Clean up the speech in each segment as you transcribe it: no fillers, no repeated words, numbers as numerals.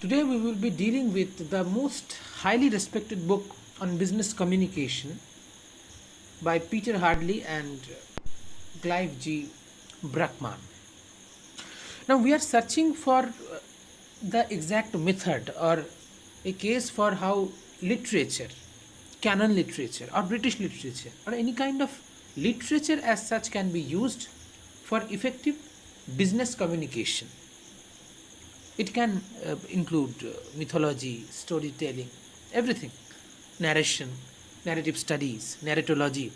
Today we will be dealing with the most highly respected book on business communication by Peter Hartley and Clive G. Bruckmann. Now we are searching for the exact method or a case for how literature, canon literature or British literature or any kind of literature as such can be used for effective business communication. It can include mythology, storytelling, everything, narration, narrative studies, narratology.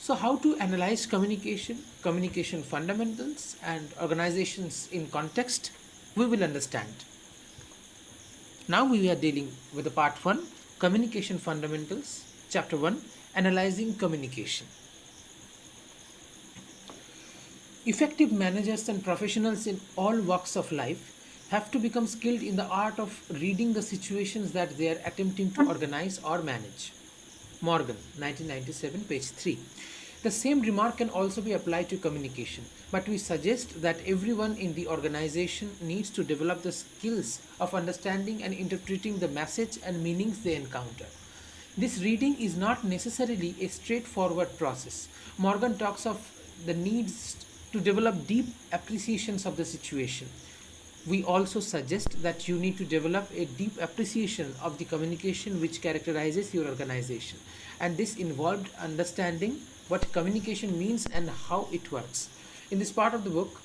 So, how to analyze communication, communication fundamentals, and organizations in context, we will understand. Now, we are dealing with the part 1 Communication Fundamentals, chapter 1 Analyzing Communication. Effective managers and professionals in all walks of life have to become skilled in the art of reading the situations that they are attempting to organize or manage. Morgan, 1997, page 3. The same remark can also be applied to communication, but we suggest that everyone in the organization needs to develop the skills of understanding and interpreting the message and meanings they encounter. This reading is not necessarily a straightforward process. Morgan talks of the needs to develop deep appreciations of the situation. We also suggest that you need to develop a deep appreciation of the communication which characterizes your organization, and this involved understanding what communication means and how it works. In this part of the book,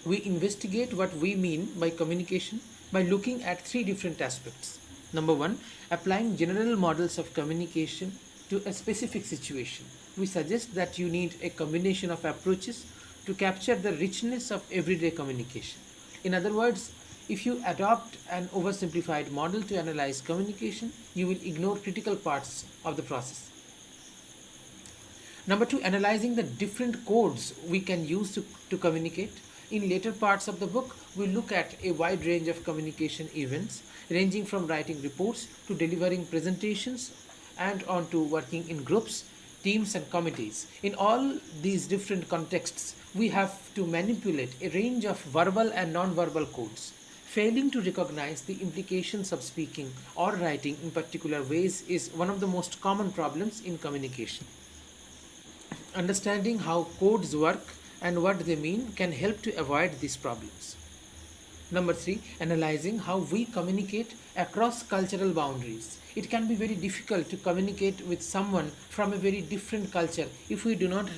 we investigate what we mean by communication by looking at three different aspects. Number one, applying general models of communication to a specific situation. We suggest that you need a combination of approaches to capture the richness of everyday communication. In other words, if you adopt an oversimplified model to analyze communication, you will ignore critical parts of the process. Number two, analyzing the different codes we can use to communicate. In later parts of the book, we look at a wide range of communication events, ranging from writing reports to delivering presentations and on to working in groups, teams, and committees. In all these different contexts, we have to manipulate a range of verbal and non-verbal codes. Failing to recognize the implications of speaking or writing in particular ways is one of the most common problems in communication. Understanding how codes work and what they mean can help to avoid these problems. Number three, analyzing how we communicate across cultural boundaries. It can be very difficult to communicate with someone from a very different culture if we do not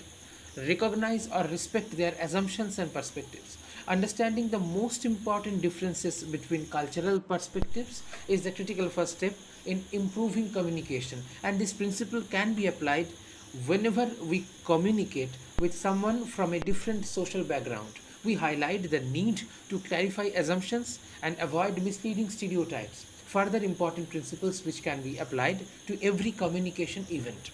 recognize or respect their assumptions and perspectives. Understanding the most important differences between cultural perspectives is the critical first step in improving communication, and this principle can be applied whenever we communicate with someone from a different social background. We highlight the need to clarify assumptions and avoid misleading stereotypes, further important principles which can be applied to every communication event.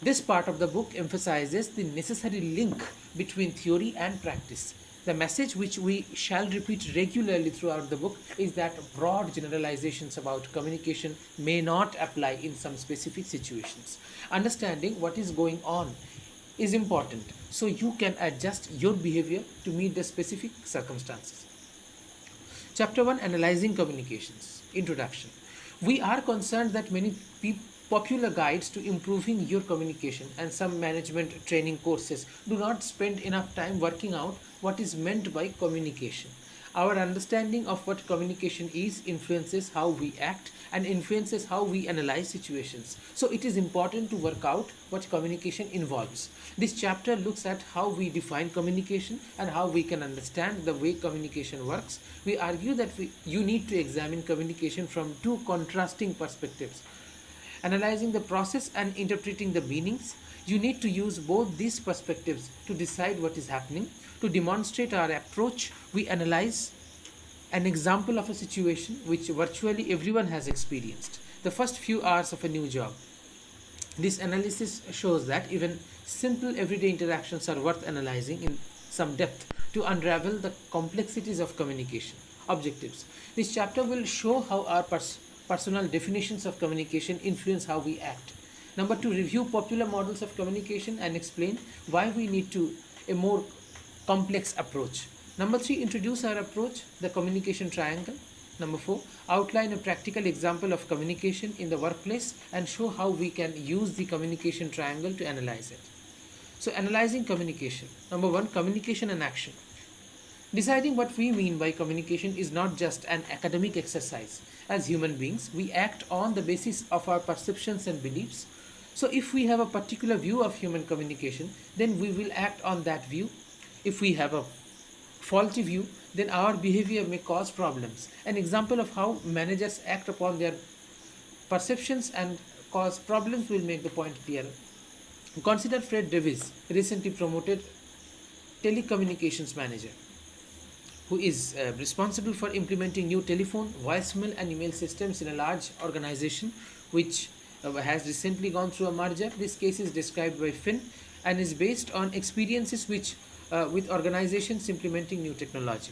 This part of the book emphasizes the necessary link between theory and practice. The message which we shall repeat regularly throughout the book is that broad generalizations about communication may not apply in some specific situations. Understanding what is going on is important so you can adjust your behavior to meet the specific circumstances. Chapter 1 Analyzing Communications. Introduction. We are concerned that many popular guides to improving your communication and some management training courses do not spend enough time working out what is meant by communication. Our understanding of what communication is influences how we act and influences how we analyze situations. So it is important to work out what communication involves. This chapter looks at how we define communication and how we can understand the way communication works. We argue that you need to examine communication from two contrasting perspectives. Analyzing the process and interpreting the meanings, you need to use both these perspectives to decide what is happening. To demonstrate our approach, we analyze an example of a situation which virtually everyone has experienced: the first few hours of a new job. This analysis shows that even simple everyday interactions are worth analyzing in some depth to unravel the complexities of communication. Objectives. This chapter will show how our personal definitions of communication influence how we act. Number two, review popular models of communication and explain why we need a more complex approach. Number 3, introduce our approach, the communication triangle. Number 4, outline a practical example of communication in the workplace and show how we can use the communication triangle to analyze it. So, analyzing communication. Number 1, communication and action. Deciding what we mean by communication is not just an academic exercise. As human beings, we act on the basis of our perceptions and beliefs. So, if we have a particular view of human communication, then we will act on that view. If we have a faulty view, then our behavior may cause problems. An example of how managers act upon their perceptions and cause problems will make the point clearer. Consider Fred Davis, recently promoted telecommunications manager, who is responsible for implementing new telephone, voicemail and email systems in a large organization which has recently gone through a merger. This case is described by Finn and is based on experiences with organizations implementing new technology.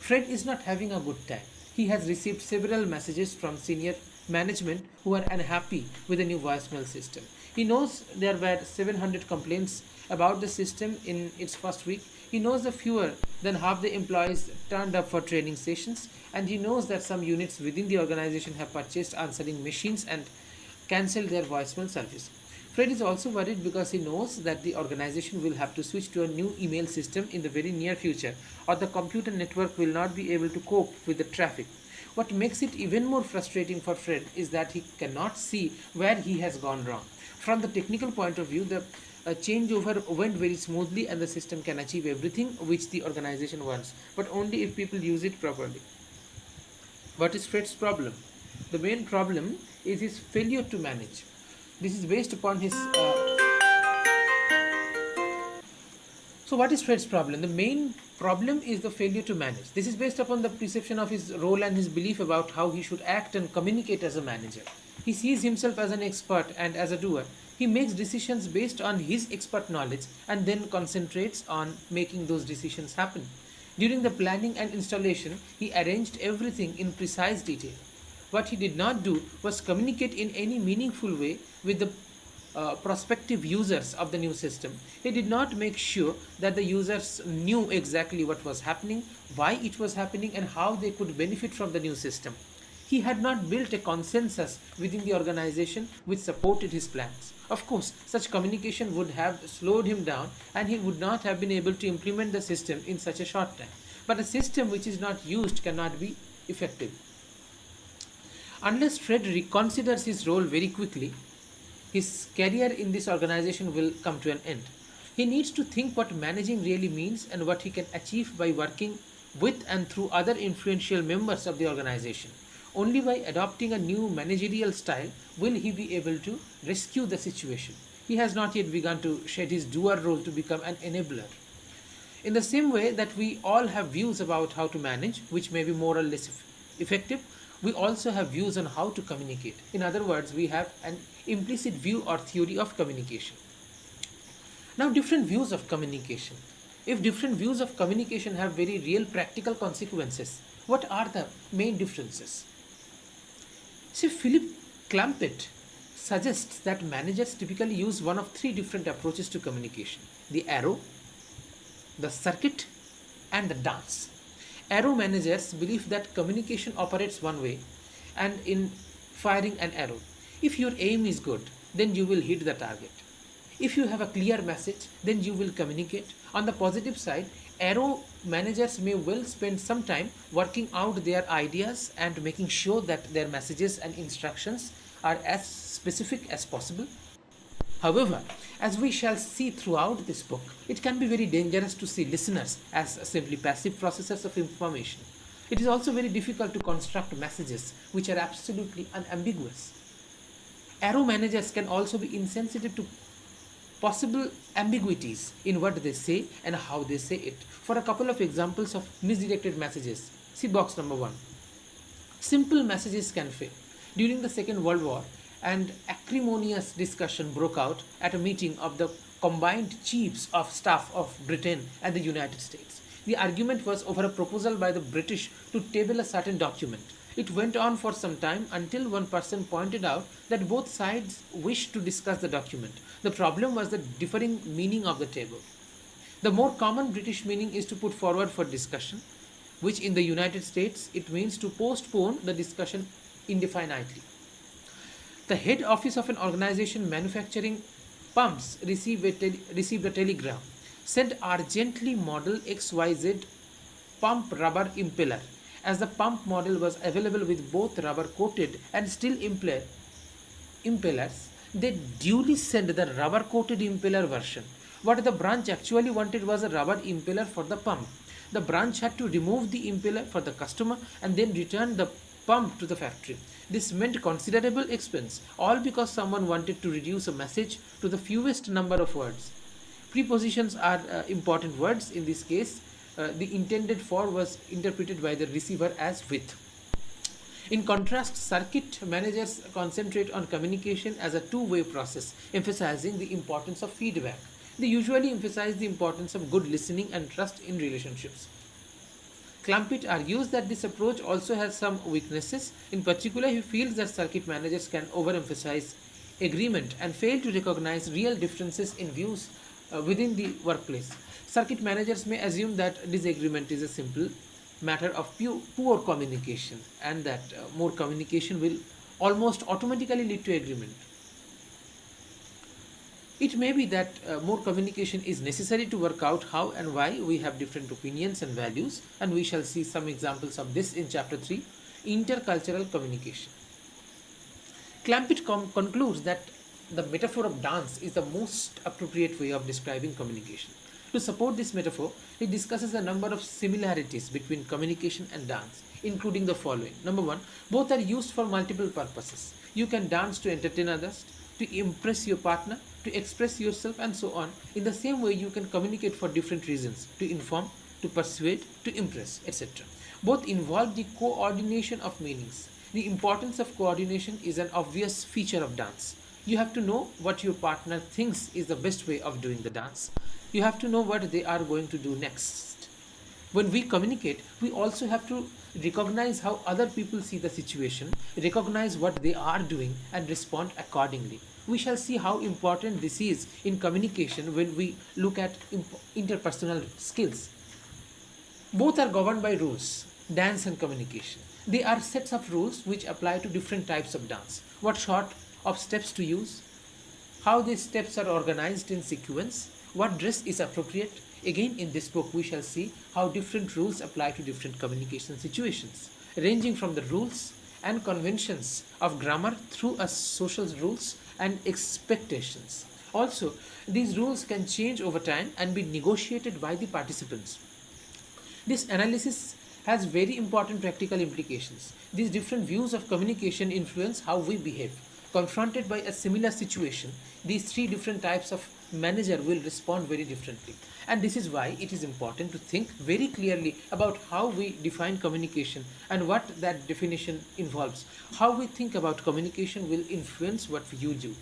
Fred is not having a good time. He has received several messages from senior management who are unhappy with the new voicemail system. He knows there were 700 complaints about the system in its first week. He knows that fewer than half the employees turned up for training sessions, and he knows that some units within the organization have purchased answering machines and cancelled their voicemail service. Fred is also worried because he knows that the organization will have to switch to a new email system in the very near future, or the computer network will not be able to cope with the traffic. What makes it even more frustrating for Fred is that he cannot see where he has gone wrong. From the technical point of view, the changeover went very smoothly and the system can achieve everything which the organization wants, but only if people use it properly. What is Fred's problem? The main problem is his failure to manage. This is based upon his. So, what is Fred's problem? The main problem is the failure to manage. This is based upon the perception of his role and his belief about how he should act and communicate as a manager. He sees himself as an expert and as a doer. He makes decisions based on his expert knowledge and then concentrates on making those decisions happen. During the planning and installation, he arranged everything in precise detail. What he did not do was communicate in any meaningful way with the prospective users of the new system. He did not make sure that the users knew exactly what was happening, why it was happening, and how they could benefit from the new system. He had not built a consensus within the organization which supported his plans. Of course, such communication would have slowed him down and he would not have been able to implement the system in such a short time. But a system which is not used cannot be effective. Unless Fred reconsiders his role very quickly, his career in this organization will come to an end. He needs to think what managing really means and what he can achieve by working with and through other influential members of the organization. Only by adopting a new managerial style will he be able to rescue the situation. He has not yet begun to shed his doer role to become an enabler. In the same way that we all have views about how to manage, which may be more or less effective, we also have views on how to communicate. In other words, we have an implicit view or theory of communication. Now, different views of communication. If different views of communication have very real practical consequences, what are the main differences? See, Philip Clampett suggests that managers typically use one of three different approaches to communication: the arrow, the circuit, and the dance. Arrow managers believe that communication operates one way, and in firing an arrow, if your aim is good, then you will hit the target. If you have a clear message, then you will communicate. On the positive side, arrow managers may well spend some time working out their ideas and making sure that their messages and instructions are as specific as possible. However, as we shall see throughout this book, it can be very dangerous to see listeners as simply passive processors of information. It is also very difficult to construct messages which are absolutely unambiguous. Arrow managers can also be insensitive to possible ambiguities in what they say and how they say it. For a couple of examples of misdirected messages, see box number 1. Simple messages can fail. During the Second World War, an acrimonious discussion broke out at a meeting of the combined chiefs of staff of Britain and the United States. The argument was over a proposal by the British to table a certain document. It went on for some time until one person pointed out that both sides wished to discuss the document. The problem was the differing meaning of the table. The more common British meaning is to put forward for discussion, which in the United States it means to postpone the discussion indefinitely. The head office of an organization manufacturing pumps received a telegram. Send urgently model XYZ pump rubber impeller, as the pump model was available with both rubber coated and steel impellers. They duly sent the rubber coated impeller version. What the branch actually wanted was a rubber impeller for the pump. The branch had to remove the impeller for the customer and then return the pump to the factory. This meant considerable expense, all because someone wanted to reduce a message to the fewest number of words. Prepositions are important words in this case. The intended for was interpreted by the receiver as with. In contrast, circuit managers concentrate on communication as a two-way process, emphasizing the importance of feedback. They usually emphasize the importance of good listening and trust in relationships. Klumpit argues that this approach also has some weaknesses. In particular, he feels that circuit managers can overemphasize agreement and fail to recognize real differences in views within the workplace. Circuit managers may assume that disagreement is a simple matter of poor communication, and that more communication will almost automatically lead to agreement. It may be that more communication is necessary to work out how and why we have different opinions and values, and we shall see some examples of this in chapter 3, intercultural communication. Clampett concludes that the metaphor of dance is the most appropriate way of describing communication. To support this metaphor, he discusses a number of similarities between communication and dance, including the following. Number one, both are used for multiple purposes. You can dance to entertain others, to impress your partner, to express yourself, and so on. In the same way, you can communicate for different reasons: to inform, to persuade, to impress, etc. Both involve the coordination of meanings. The importance of coordination is an obvious feature of dance. You have to know what your partner thinks is the best way of doing the dance. You have to know what they are going to do next. When we communicate, we also have to recognize how other people see the situation, recognize what they are doing, and respond accordingly. We shall see how important this is in communication when we look at interpersonal skills. Both are governed by rules, dance and communication. They are sets of rules which apply to different types of dance. What sort of steps to use, how these steps are organized in sequence, what dress is appropriate. Again, in this book, we shall see how different rules apply to different communication situations, ranging from the rules and conventions of grammar through a social rules and expectations. Also, these rules can change over time and be negotiated by the participants. This analysis has very important practical implications. These different views of communication influence how we behave. Confronted by a similar situation, these three different types of manager will respond very differently. And this is why it is important to think very clearly about how we define communication and what that definition involves. How we think about communication will influence what you do.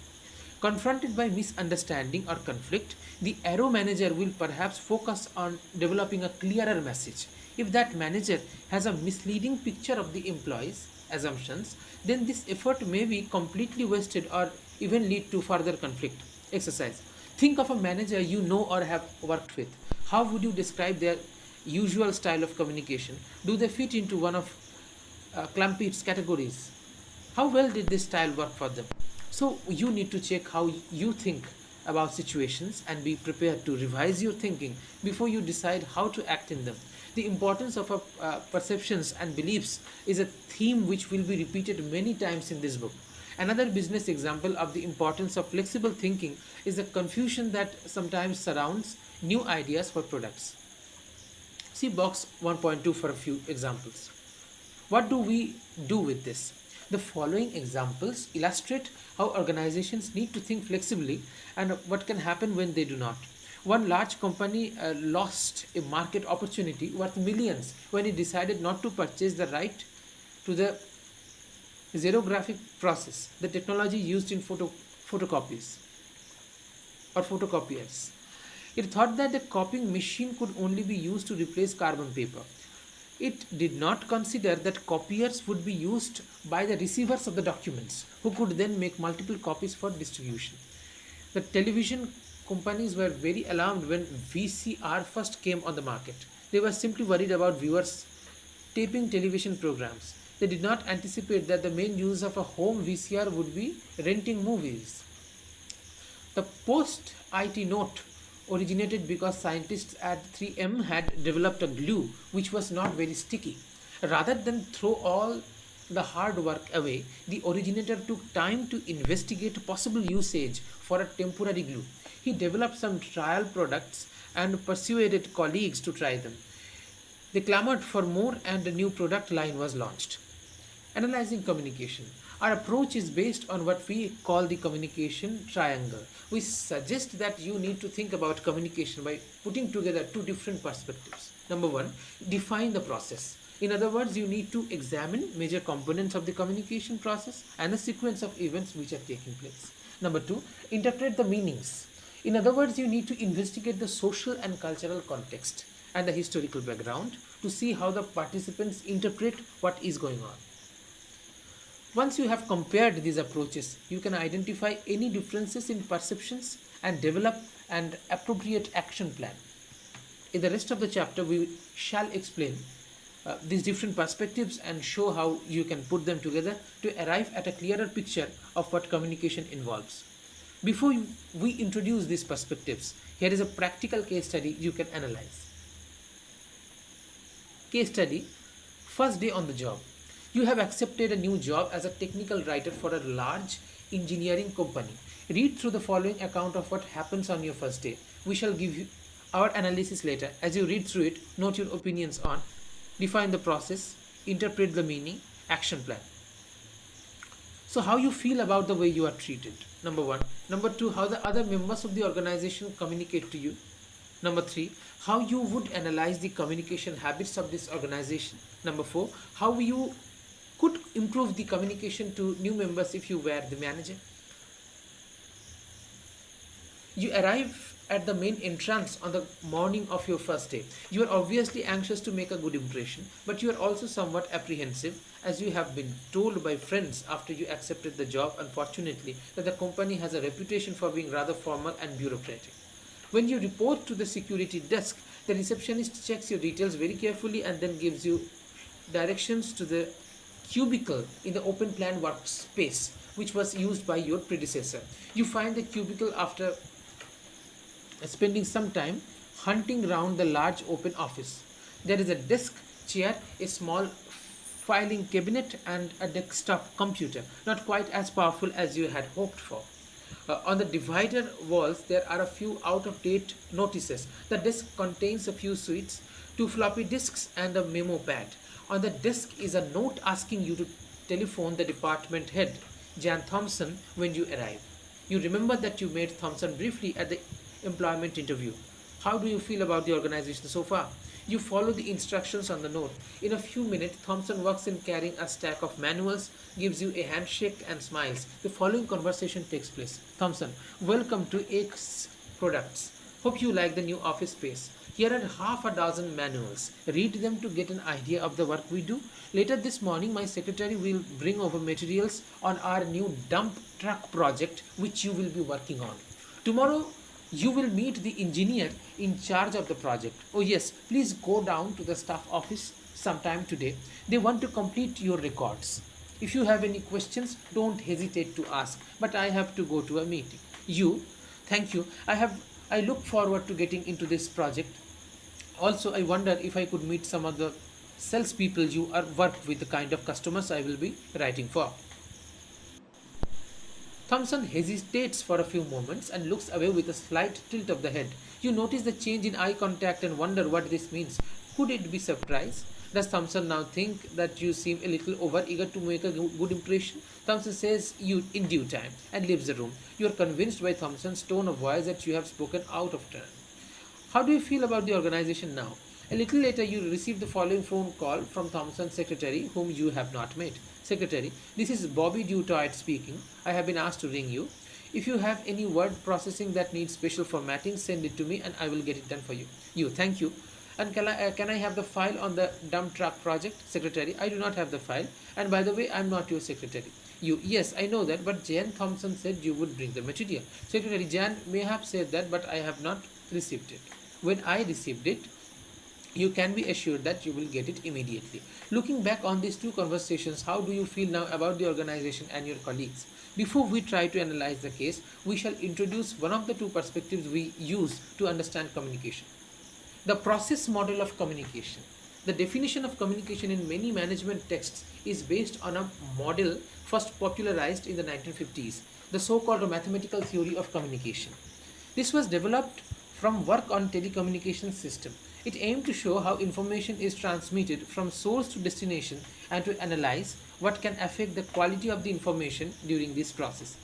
Confronted by misunderstanding or conflict, the arrow manager will perhaps focus on developing a clearer message. If that manager has a misleading picture of the employee's assumptions, then this effort may be completely wasted or even lead to further conflict. Exercise. Think of a manager you know or have worked with. How would you describe their usual style of communication? Do they fit into one of Clampett's categories? How well did this style work for them? So you need to check how you think about situations and be prepared to revise your thinking before you decide how to act in them. The importance of our perceptions and beliefs is a theme which will be repeated many times in this book. Another business example of the importance of flexible thinking is the confusion that sometimes surrounds new ideas for products. See box 1.2 for a few examples. What do we do with this? The following examples illustrate how organizations need to think flexibly and what can happen when they do not. One large company lost a market opportunity worth millions when it decided not to purchase the right to the xerographic process, the technology used in photocopies or photocopiers. It thought that the copying machine could only be used to replace carbon paper. It did not consider that copiers would be used by the receivers of the documents, who could then make multiple copies for distribution. The television companies were very alarmed when VCR first came on the market. They were simply worried about viewers taping television programs. They did not anticipate that the main use of a home VCR would be renting movies. The post IT note originated because scientists at 3M had developed a glue which was not very sticky. Rather than throw all the hard work away, the originator took time to investigate possible usage for a temporary glue. He developed some trial products and persuaded colleagues to try them. They clamored for more, and a new product line was launched. Analyzing communication. Our approach is based on what we call the communication triangle. We suggest that you need to think about communication by putting together two different perspectives. Number one, define the process. In other words, you need to examine major components of the communication process and the sequence of events which are taking place. Number two, interpret the meanings. In other words, you need to investigate the social and cultural context and the historical background to see how the participants interpret what is going on. Once you have compared these approaches, you can identify any differences in perceptions and develop an appropriate action plan. In the rest of the chapter, we shall explain these different perspectives and show how you can put them together to arrive at a clearer picture of what communication involves. Before we introduce these perspectives, here is a practical case study you can analyze. Case study, first day on the job. You have accepted a new job as a technical writer for a large engineering company. Read through the following account of what happens on your first day. We shall give you our analysis later. As you read through it, note your opinions on, define the process, interpret the meaning, action plan. So how you feel about the way you are treated. Number one. Number two, how the other members of the organization communicate to you. Number three, how you would analyze the communication habits of this organization. Number four, how you could improve the communication to new members if you were the manager. You arrive at the main entrance on the morning of your first day. You are obviously anxious to make a good impression, but you are also somewhat apprehensive as you have been told by friends after you accepted the job, unfortunately, that the company has a reputation for being rather formal and bureaucratic. When you report to the security desk, the receptionist checks your details very carefully and then gives you directions to the cubicle in the open plan workspace which was used by your predecessor. You find the cubicle after spending some time hunting around the large open office. There is a desk, chair, a small filing cabinet and a desktop computer, not quite as powerful as you had hoped for. On the divider walls, there are a few out-of-date notices. The desk contains a few suites, two floppy disks and a memo pad. On the desk is a note asking you to telephone the department head, Jan Thompson, when you arrive. You remember that you met Thompson briefly at the employment interview. How do you feel about the organization so far? You follow the instructions on the note. In a few minutes, Thompson walks in carrying a stack of manuals, gives you a handshake and smiles. The following conversation takes place. Thompson, welcome to X Products. Hope you like the new office space. Here are half a dozen manuals. Read them to get an idea of the work we do. Later this morning, my secretary will bring over materials on our new dump truck project which you will be working on. Tomorrow, you will meet the engineer in charge of the project. Oh yes, please go down to the staff office sometime today. They want to complete your records. If you have any questions, don't hesitate to ask. But I have to go to a meeting. Thank you. I look forward to getting into this project. Also, I wonder if I could meet some of the salespeople you are work with, the kind of customers I will be writing for. Thompson hesitates for a few moments and looks away with a slight tilt of the head. You notice the change in eye contact and wonder what this means. Could it be surprise? Does Thompson now think that you seem a little over-eager to make a good impression? Thompson says you in due time and leaves the room. You are convinced by Thompson's tone of voice that you have spoken out of turn. How do you feel about the organization now? A little later, you receive the following phone call from Thompson's secretary, whom you have not met. Secretary, this is Bobby Dutoit speaking. I have been asked to ring you. If you have any word processing that needs special formatting, send it to me and I will get it done for you. Thank you. And can I have the file on the dump truck project? Secretary, I do not have the file. And by the way, I'm not your secretary. You, yes, I know that, but Jan Thompson said you would bring the material. Secretary, Jan may have said that, but I have not received it. When I received it, you can be assured that you will get it immediately. Looking back on these two conversations, how do you feel now about the organization and your colleagues? Before we try to analyze the case, we shall introduce one of the two perspectives we use to understand communication: the process model of communication. The definition of communication in many management texts is based on a model first popularized in the 1950s, the so called mathematical theory of communication. This was developed from work on telecommunication system. It aimed to show how information is transmitted from source to destination and to analyze what can affect the quality of the information during this process.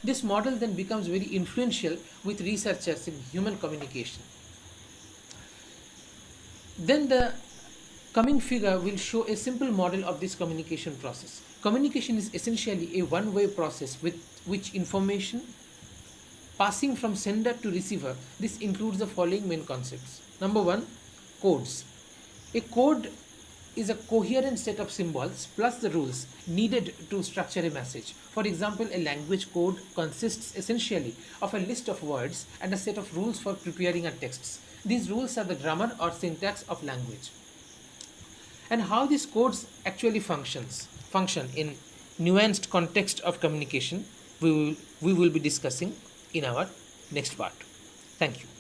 This model then becomes very influential with researchers in human communication. Then the coming figure will show a simple model of this communication process. Communication is essentially a one-way process with which information passing from sender to receiver. This includes the following main concepts. Number one, codes. A code is a coherent set of symbols plus the rules needed to structure a message. For example, a language code consists essentially of a list of words and a set of rules for preparing a text. These rules are the grammar or syntax of language. And how these codes actually function in nuanced context of communication, we will be discussing in our next part. Thank you.